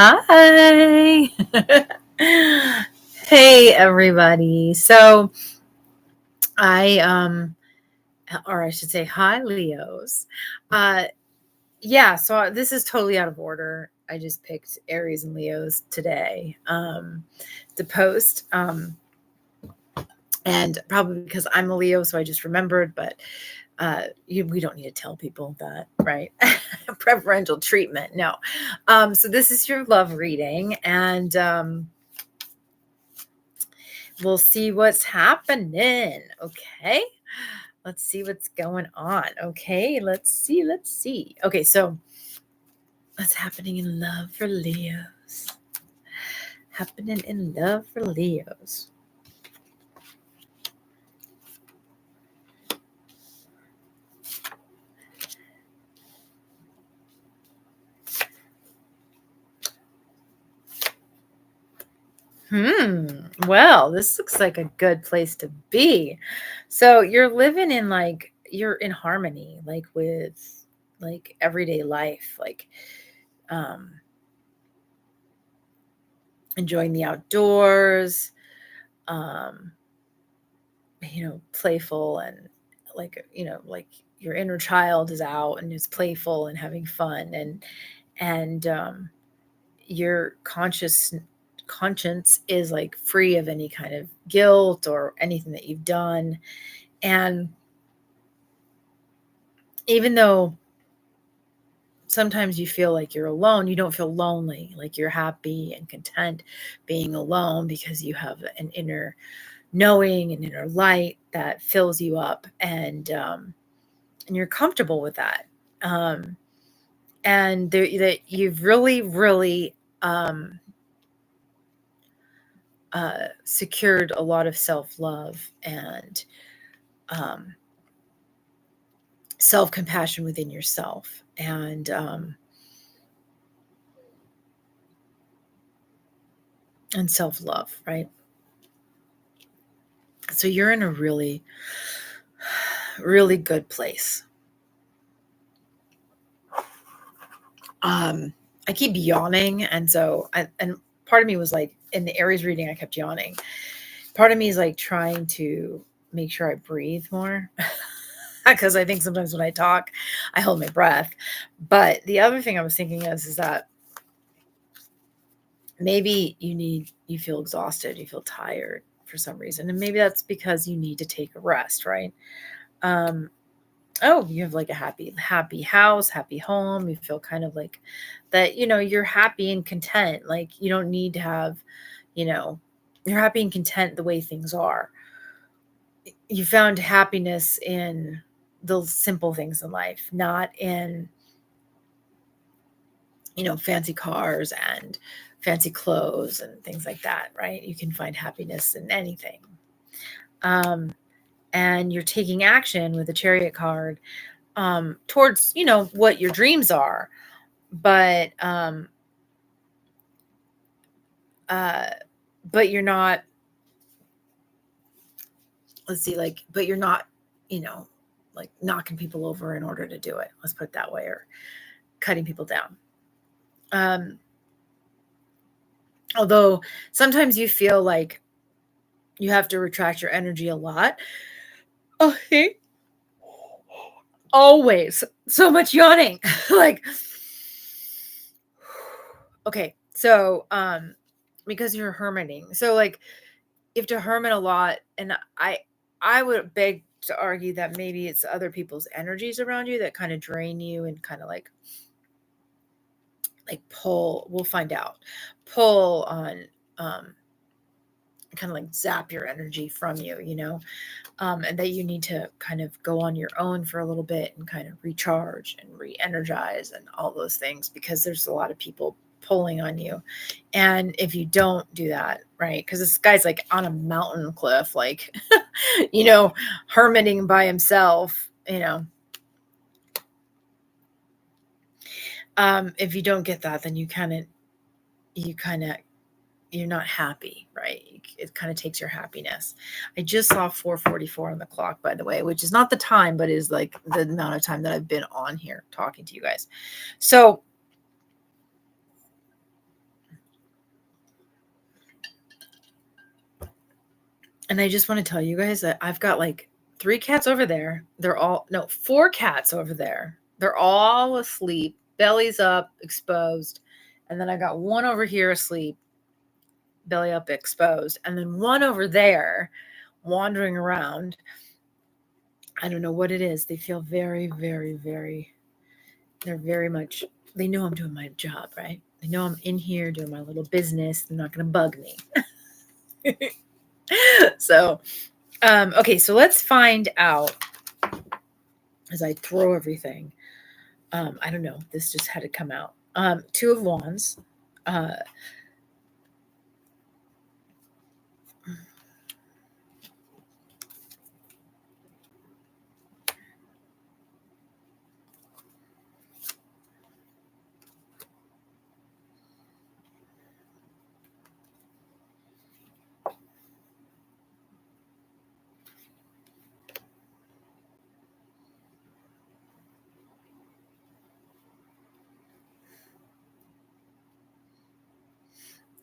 Hi. Hey everybody. So or I should say hi Leos. Uh yeah, so this is totally out of order. I just picked Aries and Leos today to post. And probably because I'm a Leo, so I just remembered, but we don't need to tell people that, right? Preferential treatment. No. So this is your love reading, and we'll see what's happening. Okay. Let's see what's going on. Okay. Let's see. Okay. So what's happening in love for Leos? Happening in love for Leos. Well, this looks like a good place to be. So you're living in you're in harmony, with everyday life, enjoying the outdoors, um, playful and your inner child is out and is playful and having fun and your conscience is free of any kind of guilt or anything that you've done. And even though sometimes you feel like you're alone, you don't feel lonely. Like you're happy and content being alone because you have an inner knowing, an inner light that fills you up, and you're comfortable with that. And that you've really secured a lot of self-love and um, self-compassion within yourself, and self-love, right? So you're in a really, really good place. I keep yawning, and part of me was like, in the Aries reading, I kept yawning. Part of me is like trying to make sure I breathe more because I think sometimes when I talk, I hold my breath. But the other thing I was thinking is that maybe you feel exhausted, you feel tired for some reason, and maybe that's because you need to take a rest, right? Oh, you have like a happy house, happy home. You feel kind of like that, you're happy and content. Like you don't need to have, you're happy and content the way things are. You found happiness in the simple things in life, not in, fancy cars and fancy clothes and things like that, right? You can find happiness in anything. And you're taking action with the Chariot card towards, what your dreams are. But but you're not, let's see, but you're not, knocking people over in order to do it. Let's put it that way, or cutting people down. Although sometimes you feel like you have to retract your energy a lot. Okay. Always so much yawning. Okay. So, because you're hermiting. So you have to hermit a lot. And I would beg to argue that maybe it's other people's energies around you that kind of drain you and kind of like pull, we'll find out, pull on, kind of like zap your energy from you, and that you need to kind of go on your own for a little bit and kind of recharge and re-energize and all those things, because there's a lot of people pulling on you. And if you don't do that, right, because this guy's like on a mountain cliff, hermiting by himself, if you don't get that, then you're not happy, right? It kind of takes your happiness. I just saw 4:44 on the clock, by the way, which is not the time, but is like the amount of time that I've been on here talking to you guys. So And I just want to tell you guys that I've got like 3 cats over there. They're all no, 4 cats over there. They're all asleep, bellies up, exposed. And then I got one over here asleep, belly up, exposed. And then one over there wandering around. I don't know what it is. They feel very, very, very, they're very much, they know I'm doing my job, right? They know I'm in here doing my little business. They're not going to bug me. So, okay, so let's find out as I throw everything. I don't know. This just had to come out. 2 of Wands.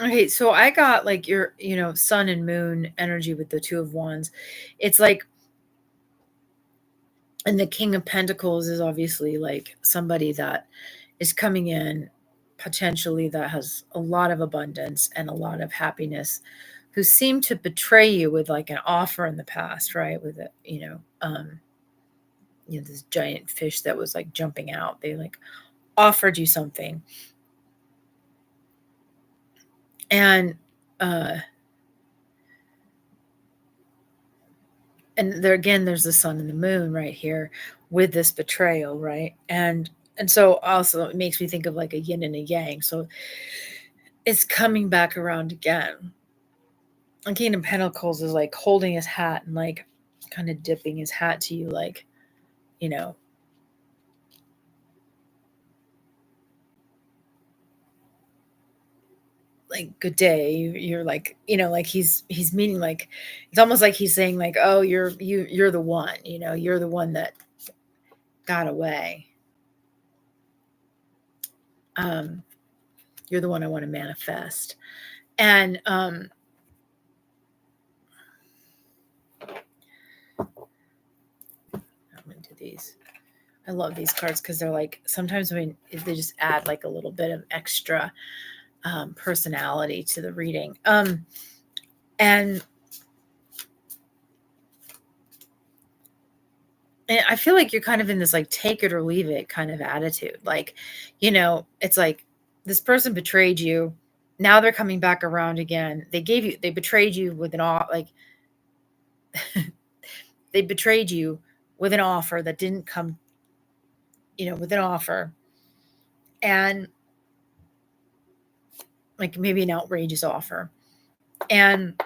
Okay, so I got like your, sun and moon energy with the 2 of Wands. It's like, and the King of Pentacles is obviously like somebody that is coming in potentially that has a lot of abundance and a lot of happiness, who seemed to betray you with like an offer in the past, right? With it, this giant fish that was like jumping out. They like offered you something. And there again, there's the sun and the moon right here with this betrayal, right? And so also it makes me think of like a yin and a yang. So it's coming back around again. And King of Pentacles is like holding his hat and like kind of dipping his hat to you, like, you know, like good day. You're like, like he's meaning like it's almost like he's saying like, oh, you're the one, you're the one that got away. You're the one I want to manifest. And I'm gonna do these. I love these cards because they're like sometimes when they just add like a little bit of extra personality to the reading. And I feel like you're kind of in this like take it or leave it kind of attitude. Like, it's like this person betrayed you. Now they're coming back around again. They betrayed you with like they betrayed you with an offer that didn't come, with an offer. And like maybe an outrageous offer. And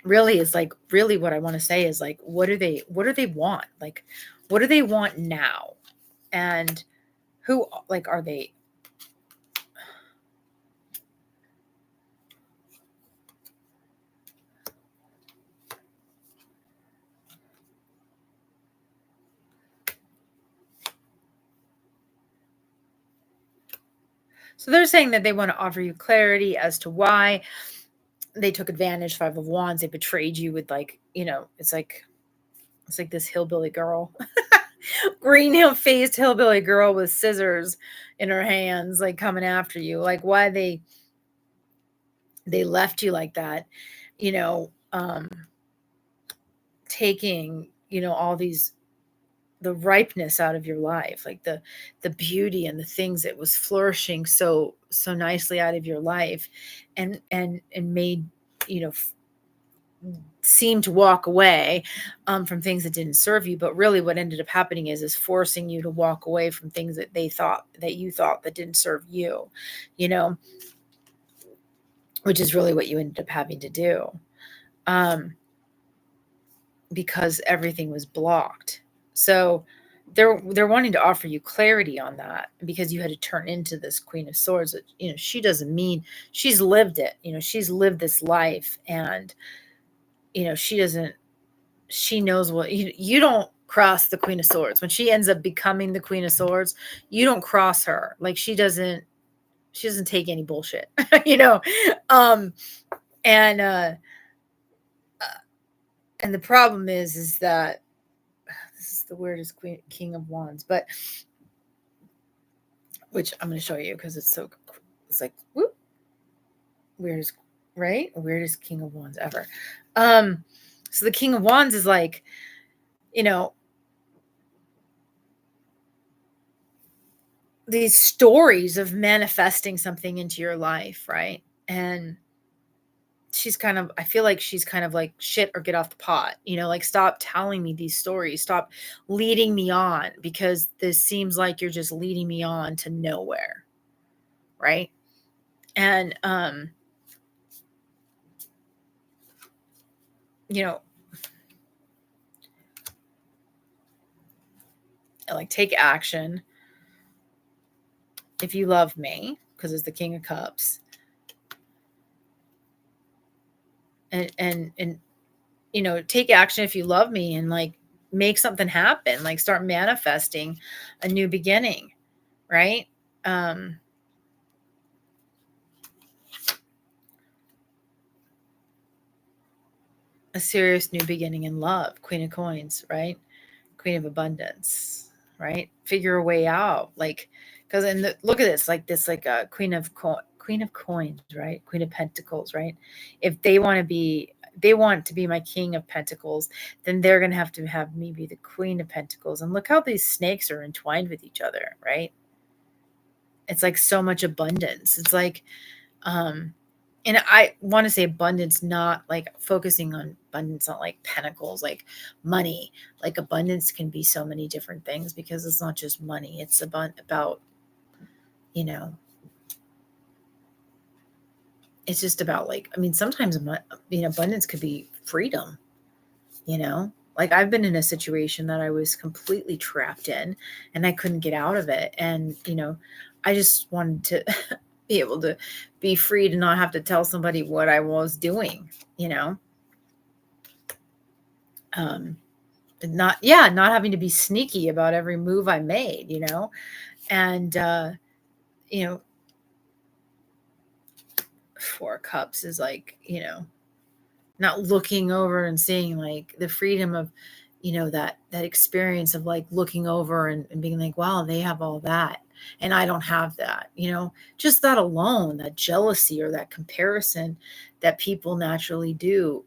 really is like really what I want to say is like what do they want? Like what do they want now? And who like are they? So they're saying that they want to offer you clarity as to why they took advantage. 5 of Wands, they betrayed you with like, it's like this hillbilly girl. Green faced hillbilly girl with scissors in her hands, like coming after you. Like why they left you like that, taking, all these the ripeness out of your life, like the beauty and the things that was flourishing so nicely out of your life, and made, seem to walk away from things that didn't serve you. But really what ended up happening is forcing you to walk away from things that you thought that didn't serve you, which is really what you ended up having to do, because everything was blocked. So they're wanting to offer you clarity on that, because you had to turn into this Queen of Swords that, she doesn't mean, she's lived it, she's lived this life. And she knows what you don't cross the Queen of Swords. When she ends up becoming the Queen of Swords, you don't cross her. Like she doesn't take any bullshit. And And the problem is that this is the weirdest King of Wands, but which I'm going to show you because it's like whoop, weirdest, right? Weirdest King of Wands ever. So the King of Wands is like, you know, these stories of manifesting something into your life, right? And I feel like she's kind of like, shit, or get off the pot, like, stop telling me these stories, stop leading me on, because this seems like you're just leading me on to nowhere, right? And you know like, take action if you love me, because it's the King of Cups. And take action if you love me, and like, make something happen, like, start manifesting a new beginning, right? um a serious new beginning in love. Queen of Coins, right? Queen of Abundance, right? Figure a way out, like, because look at this, like a Queen of Coins, right? Queen of Pentacles, right? If they want to be my King of Pentacles, then they're going to have me be the Queen of Pentacles. And look how these snakes are entwined with each other, right? It's like so much abundance. It's like, and I want to say abundance, not like focusing on abundance, not like pentacles, like money. Like, abundance can be so many different things, because it's not just money. It's about, you know, it's just about, like, I mean, sometimes, abundance could be freedom, like, I've been in a situation that I was completely trapped in, and I couldn't get out of it. And, I just wanted to be able to be free, to not have to tell somebody what I was doing, um not having to be sneaky about every move I made, and you know 4 cups is like, not looking over and seeing, like, the freedom of, that experience of, like, looking over and being like, wow, they have all that and I don't have that, just that alone, that jealousy or that comparison that people naturally do,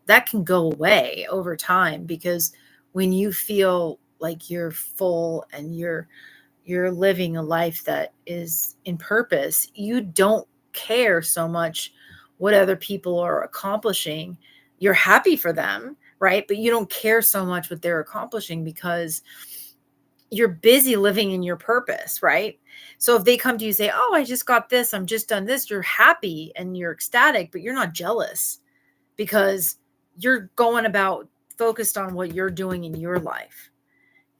that can go away over time, because when you feel like you're full and you're living a life that is in purpose, you don't care so much what other people are accomplishing. You're happy for them, right? But you don't care so much what they're accomplishing, because you're busy living in your purpose, right? So if they come to you and say, oh, I just got this, I'm just done this, you're happy and you're ecstatic, but you're not jealous, because you're going about focused on what you're doing in your life.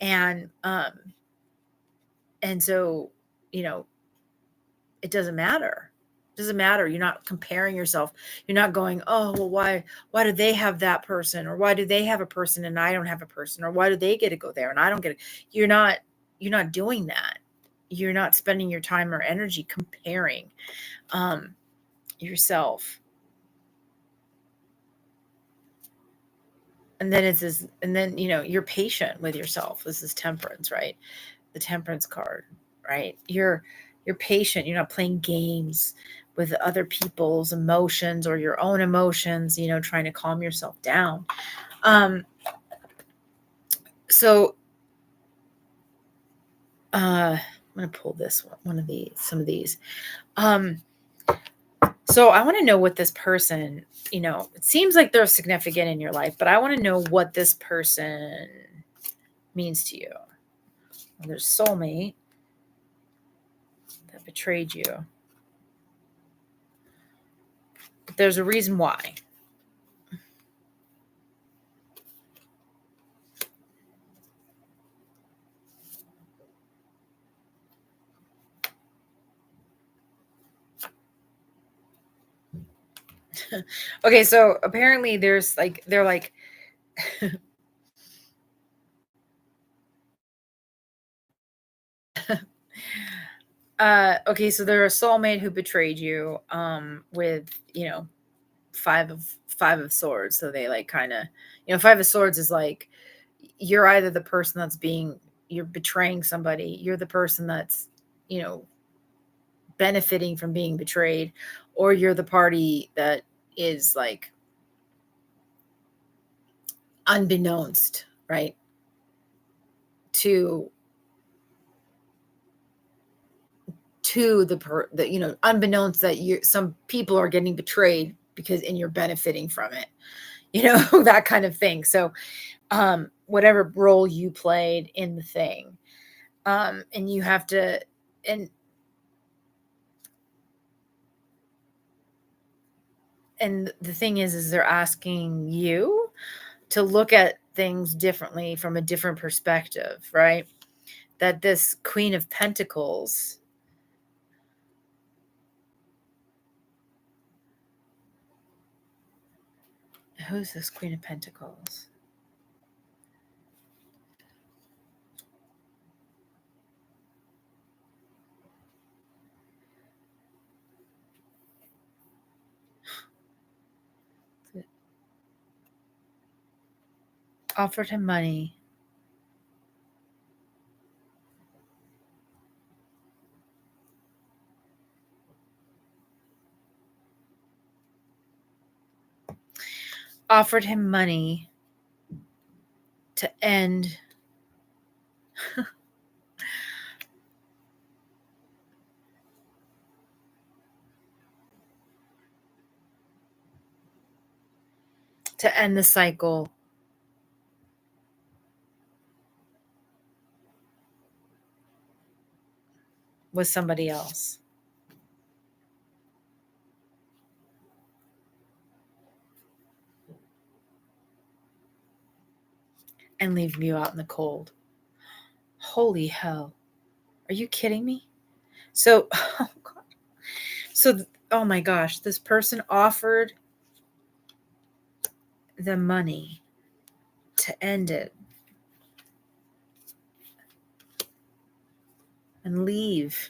And so, you know, it doesn't matter. It doesn't matter. You're not comparing yourself. You're not going, oh, well, why do they have that person? Or why do they have a person and I don't have a person? Or why do they get to go there and I don't get it? You're not doing that. You're not spending your time or energy comparing yourself. And then you're patient with yourself. This is Temperance, right? The Temperance card, right? You're patient. You're not playing games with other people's emotions or your own emotions, trying to calm yourself down. So I'm going to pull this some of these. So I want to know what this person, it seems like they're significant in your life, but I want to know what this person means to you. Well, there's soulmate that betrayed you. But there's a reason why. Okay, so apparently they're like okay, so they're a soulmate who betrayed you with, five of swords. So they like kind of, five of swords is like you're either the person you're betraying somebody, you're the person that's, benefiting from being betrayed, or you're the party that is like unbeknownst, right? To unbeknownst that some people are getting betrayed and you're benefiting from it, that kind of thing. So whatever role you played in the thing, and you have to, and the thing is they're asking you to look at things differently from a different perspective, right? That this Queen of Pentacles, who's this Queen of Pentacles? Offered him money. Offered him money to end the cycle with somebody else. And leave you out in the cold. Holy hell. Are you kidding me? So, oh God. So, oh my gosh, this person offered the money to end it and leave.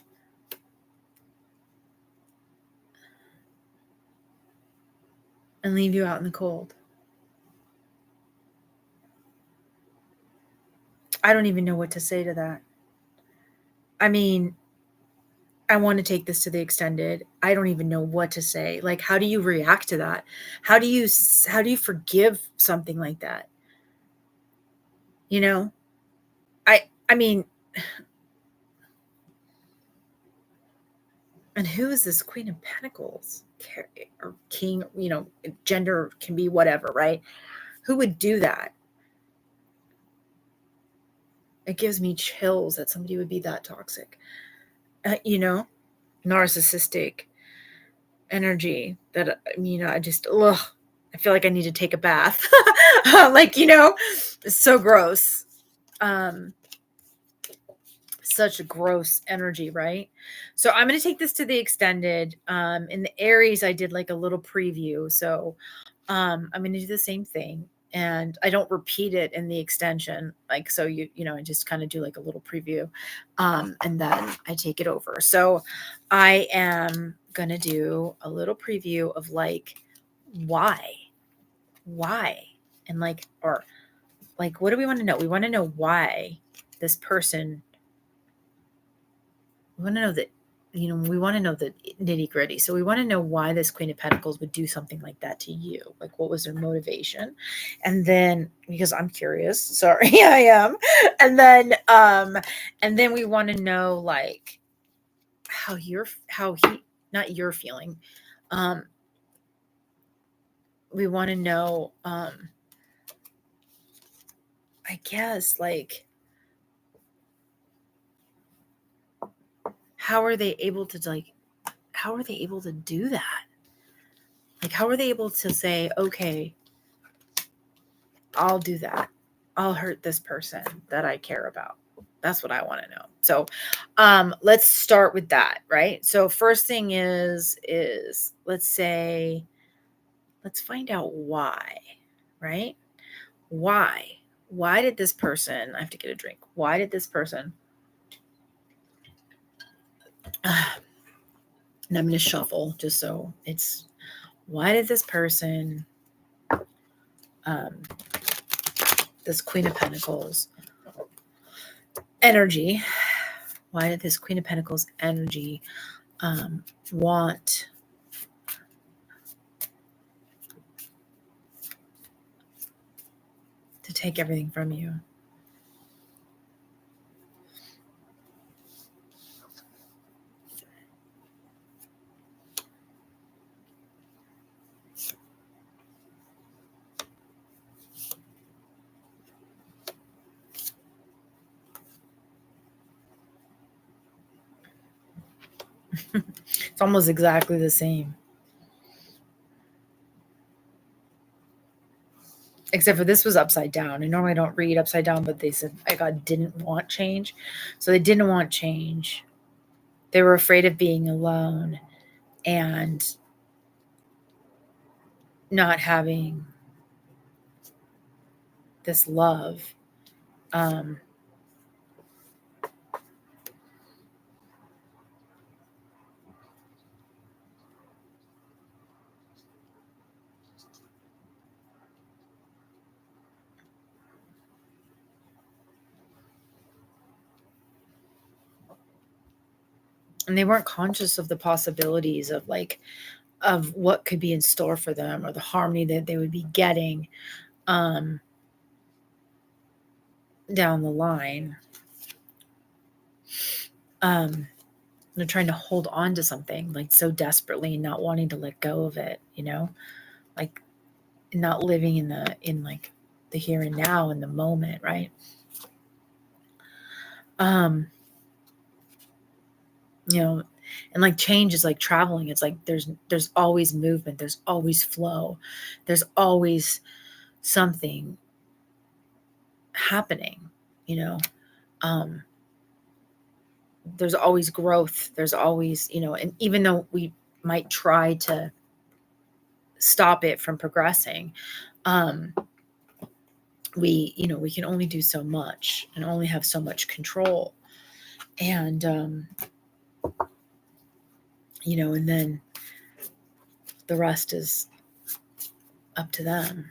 And leave you out in the cold. I don't even know what to say to that. I mean, I want to take this to the extended. I don't even know what to say. Like, how do you react to that? How do you forgive something like that? I mean, and who is this Queen of Pentacles? Or King, gender can be whatever, right? Who would do that? It gives me chills that somebody would be that toxic. Narcissistic energy that, I just, ugh, I feel like I need to take a bath. Like, it's so gross. Such a gross energy, right? So I'm going to take this to the extended. In the Aries, I did like a little preview. So I'm going to do the same thing. And I don't repeat it in the extension. Like, so I just kind of do like a little preview. And then I take it over. So I am going to do a little preview of like, why, and like, or like, what do we want to know? We want to know why this person, we want to know that, we want to know the nitty gritty. So we want to know why this Queen of Pentacles would do something like that to you. Like, what was their motivation? And then, because I'm curious, sorry, I am. And then we want to know like not you're feeling. We want to know, I guess, like, how are they able to do that? Like, how are they able to say, okay, I'll do that. I'll hurt this person that I care about. That's what I want to know. So let's start with that, right? So first thing is let's find out why, right? Why did this person, I have to get a drink. Why did this person, and I'm going to shuffle just so it's why did this person, this Queen of Pentacles energy, why did this Queen of Pentacles energy want to take everything from you? It's almost exactly the same. Except for this was upside down. And normally I don't read upside down, but they said I got didn't want change. So they didn't want change. They were afraid of being alone and not having this love. And they weren't conscious of the possibilities of of what could be in store for them, or the harmony that they would be getting down the line. They're trying to hold on to something like so desperately and not wanting to let go of it, like not living in the here and now, in the moment, right? And like change is like traveling. It's like there's always movement, there's always flow, there's always something happening, there's always growth, there's always, and even though we might try to stop it from progressing, we can only do so much and only have so much control. And and then the rest is up to them.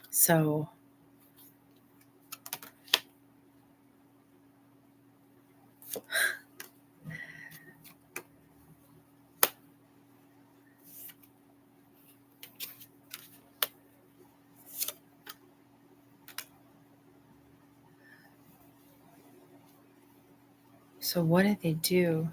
So what did they do?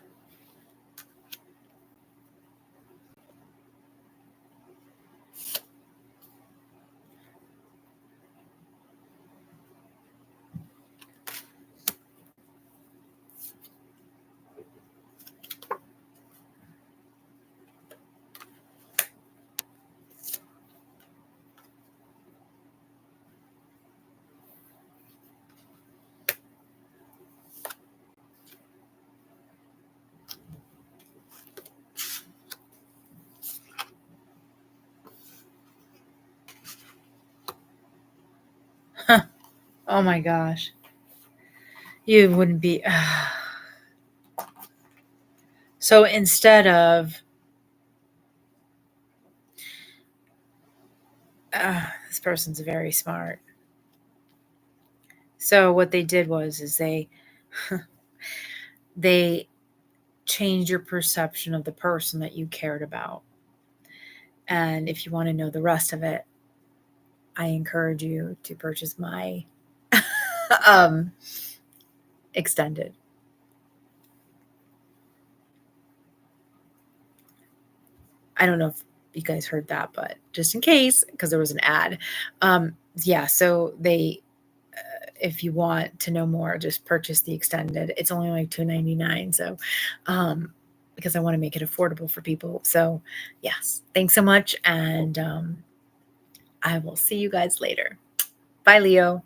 Oh my gosh. You wouldn't be. So instead of this person's very smart. So what they did is they changed your perception of the person that you cared about. And if you want to know the rest of it, I encourage you to purchase my extended. I don't know if you guys heard that, but just in case, because there was an ad. Yeah, so if you want to know more, just purchase the extended. It's only like $2.99. So, because I want to make it affordable for people. So, yes, thanks so much. And I will see you guys later. Bye, Leo.